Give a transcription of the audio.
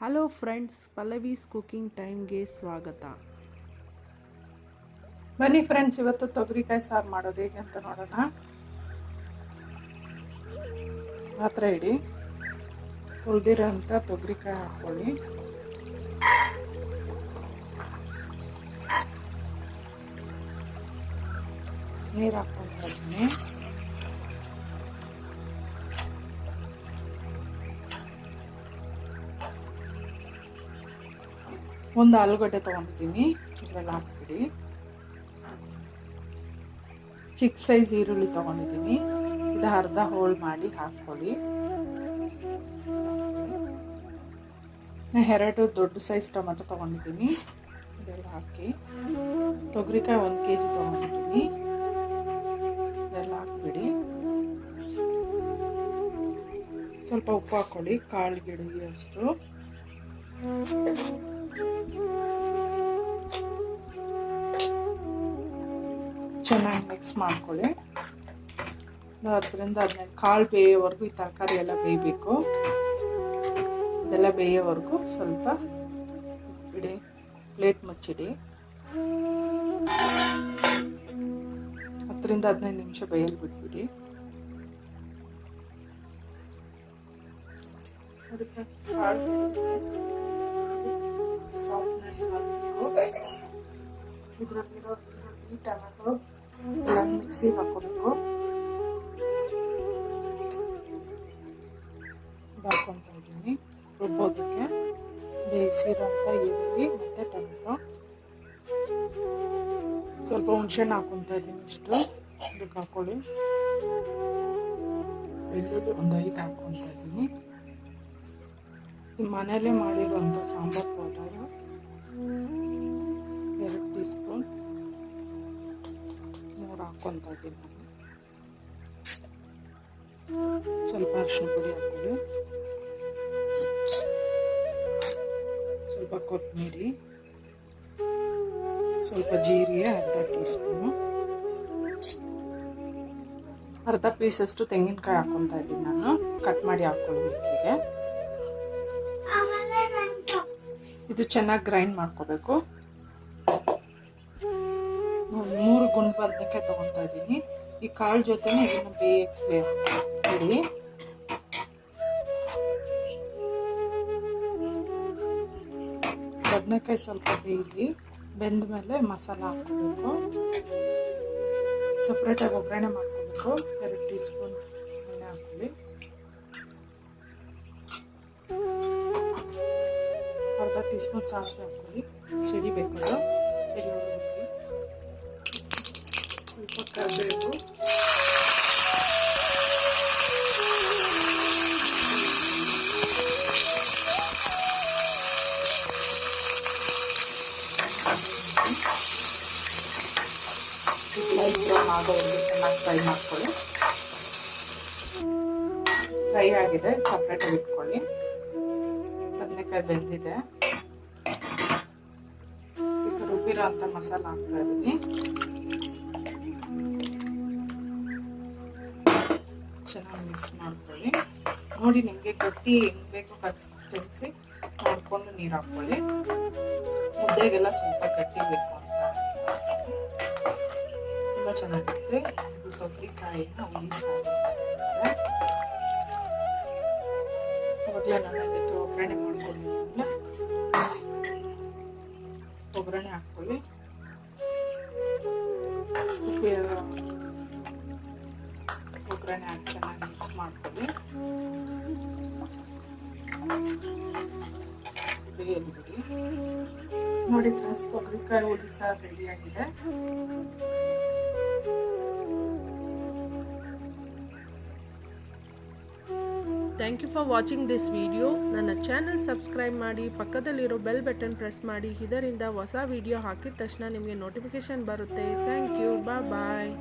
Hello friends, ಪಲ್ಲವೀಸ್ cooking ಟೈಮ್ಗೆ ಸ್ವಾಗತ. ಬನ್ನಿ ಫ್ರೆಂಡ್ಸ್, ಇವತ್ತು ತೊಗರಿಕಾಯಿ ಸಾರು ಮಾಡೋದು ಹೇಗೆ ಅಂತ ನೋಡೋಣ. ಪಾತ್ರೆ ಇಡಿ, ತೊಳೆದಿರೋಂಥ ತೊಗರಿಕಾಯಿ ಹಾಕ್ಕೊಳ್ಳಿ. ನೀರು ಹಾಕ್ಕೊಳ್ತಾ ಇದ್ದೀನಿ. ಒಂದು ಆಲೂಗಡ್ಡೆ ತೊಗೊಂಡಿದ್ದೀನಿ, ಇದರಲ್ಲಿ ಹಾಕ್ಬಿಡಿ. ಚಿಕ್ಕ ಸೈಜ್ ಈರುಳ್ಳಿ ತೊಗೊಂಡಿದ್ದೀನಿ, ಇದು ಅರ್ಧ ಹೋಳು ಮಾಡಿ ಹಾಕ್ಕೊಳ್ಳಿ. ಎರಡು ದೊಡ್ಡ ಸೈಜ್ ಟೊಮೆಟೊ ತೊಗೊಂಡಿದ್ದೀನಿ, ಇದೆಲ್ಲ ಹಾಕಿ. ತೊಗರಿಕಾಯಿ 1 kg ತೊಗೊಂಡಿದ್ದೀನಿ, ಇದೆಲ್ಲ ಹಾಕ್ಬಿಡಿ. ಸ್ವಲ್ಪ ಉಪ್ಪು ಹಾಕ್ಕೊಳ್ಳಿ, ಕಾಳು ಗಿಡಗಿಯಷ್ಟು. ಚೆನ್ನಾಗಿ ಮಿಕ್ಸ್ ಮಾಡ್ಕೊಳ್ಳಿ. 10ರಿಂದ 15 ಕಾಳು ಬೇಯೋವರೆಗೂ ಈ ತರಕಾರಿ ಎಲ್ಲ ಬೇಯಬೇಕು. ಇದೆಲ್ಲ ಬೇಯೋವರೆಗೂ ಸ್ವಲ್ಪ ಬಿಡಿ, ಪ್ಲೇಟ್ ಮುಚ್ಚಿಡಿ. 10ರಿಂದ 15 ನಿಮಿಷ ಬೇಯಲು ಬಿಟ್ಬಿಡಿ. ಸಾಫ್ಟ್ನೆಸ್ ಆಗಬೇಕು. ಇದರಲ್ಲಿರೋ ಟೊಮೆಟೊ ಎಲ್ಲ ಮಿಕ್ಸಿಗೆ ಹಾಕೋಬೇಕು. ಹಾಕ್ಕೊತಾ ಇದ್ದೀನಿ ರುಬ್ಬೋದಕ್ಕೆ. ಬೇಯಿಸಿರೋಂಥ ಈರುಳ್ಳಿ ಮತ್ತು ಟೊಮೆಟೊ, ಸ್ವಲ್ಪ ಹುಣಸೆಹಣ್ಣು ಹಾಕ್ಕೊತಾ ಇದ್ದೀನಿ. ಇಷ್ಟು ಇದಕ್ಕೆ ಹಾಕ್ಕೊಳ್ಳಿ. ಬೆಳ್ಳುಳ್ಳಿ ಒಂದು 5 ಹಾಕ್ಕೊತಾ ಇದ್ದೀನಿ. ಮನೆಯಲ್ಲೇ ಮಾಡಿರುವಂಥ ಸಾಂಬಾರು ಪೌಡರು 2 ಟೀ ಸ್ಪೂನ್, 3 ಹಾಕ್ಕೊತಾ ಇದ್ದೀನಿ ನಾನು. ಸ್ವಲ್ಪ ಅರಿಶಿನ ಪುಡಿ ಹಾಕ್ಕೊಳ್ಳಿ, ಸ್ವಲ್ಪ ಕೊತ್ತಂಬರಿ, ಸ್ವಲ್ಪ ಜೀರಿಗೆ ಅರ್ಧ ಟೀ ಸ್ಪೂನು, ಅರ್ಧ ಪೀಸಷ್ಟು ತೆಂಗಿನಕಾಯಿ ಹಾಕ್ಕೊತಾ ಇದ್ದೀನಿ ನಾನು. ಕಟ್ ಮಾಡಿ ಹಾಕ್ಕೊಳ್ಳಿ ಮಿಕ್ಸಿಗೆ. ಇದು ಚೆನ್ನಾಗಿ ಗ್ರೈಂಡ್ ಮಾಡ್ಕೋಬೇಕು. 3 ಗುಂಡು ಬದನೆಕಾಯಿ ತೊಗೊತಾ ಇದ್ದೀನಿ. ಈ ಕಾಳು ಜೊತೆನೇ ಇದನ್ನು ಬೇಯಕ್ಕೆ ಇಡಿ. ಬದನೆಕಾಯಿ ಸ್ವಲ್ಪ ಬೇಯಲಿ. ಬೆಂದ ಮೇಲೆ ಮಸಾಲ ಹಾಕ್ಕೋಬೇಕು. ಸಪ್ರೇಟಾಗಿ ಒಗ್ಗರಣೆ ಮಾಡ್ಕೋಬೇಕು. 2 ಟೀ ಸ್ಪೂನ್ ಎಣ್ಣೆ ಹಾಕ್ಕೊಳ್ಳಿ, ಅರ್ಧ ಟೀ ಸ್ಪೂನ್ ಸಾಸಿವೆ ಹಾಕ್ಕೊಳ್ಳಿ. ಸಿಡಿಬೇಕು, ಸಿಡಿ ಹೊರಬೇಕು. ಸ್ವಲ್ಪ ಕರಿಬೇವು, ಲೈಟ್ ಬ್ರೌನ್ ಆಗೋವರೆಗೂ ಚೆನ್ನಾಗಿ ಫ್ರೈ ಮಾಡ್ಕೊಳ್ಳಿ. ಫ್ರೈ ಆಗಿದೆ, ಸಪ್ರೇಟಾಗಿ ಇಟ್ಕೊಳ್ಳಿ. ಬದನೆಕಾಯಿ ಬೆಂದಿದೆ. ಈಗ ರುಬ್ಬಿರೋ ಅಂಥ ಮಸಾಲ ಹಾಕ್ತಾ ಇದ್ದೀನಿ. ಚೆನ್ನಾಗಿ ಮಿಕ್ಸ್ ಮಾಡ್ಕೊಳ್ಳಿ. ನೋಡಿ, ನಿಮಗೆ ಗಟ್ಟಿ ಹೆಂಗೆ ಬೇಕು ಕನ್ಸಿಸ್ಟೆನ್ಸಿ ನೋಡಿಕೊಂಡು ನೀರು ಹಾಕ್ಕೊಳ್ಳಿ. ಮುದ್ದೆಗೆಲ್ಲ ಸ್ವಲ್ಪ ಗಟ್ಟಿ ಬೇಕು ಅಂತ. ತುಂಬ ಚೆನ್ನಾಗಿರುತ್ತೆ. ಇದು ತೊಗರಿಕಾಯಿನ ಹುಳಿ ಸಾರು. ಅವಾಗಲೇ ನಾನು ಇದಕ್ಕೆ ಒಗ್ಗರಣೆ ಮಾಡ್ಕೊಂಡಿದ್ದೆ. ಒಗ್ಗರಣೆ ಹಾಕ್ಕೊಳ್ಳಿ. ಒಗ್ಗರಣೆ ಹಾಕಿ ಚೆನ್ನಾಗಿ ಮಿಕ್ಸ್ ಮಾಡ್ಕೊಳ್ಳಿ. ಬೇಯಲು ಬಿಡಿ. ನೋಡಿ ಫ್ರೆಂಡ್ಸ್, ತೊಗರಿಕಾಯಿ ಹುಳಿ ಸಾರು ರೆಡಿಯಾಗಿದೆ. Thank you for watching this video. ನನ್ನ ಚಾನಲ್ ಸಬ್ಸ್ಕ್ರೈಬ್ ಮಾಡಿ, ಪಕ್ಕದಲ್ಲಿರೋ ಬೆಲ್ ಬಟನ್ ಪ್ರೆಸ್ ಮಾಡಿ. ಇದರಿಂದ ಹೊಸ ವಿಡಿಯೋ ಹಾಕಿದ ತಕ್ಷಣ ನಿಮಗೆ ನೋಟಿಫಿಕೇಶನ್ ಬರುತ್ತೆ. Thank you, bye.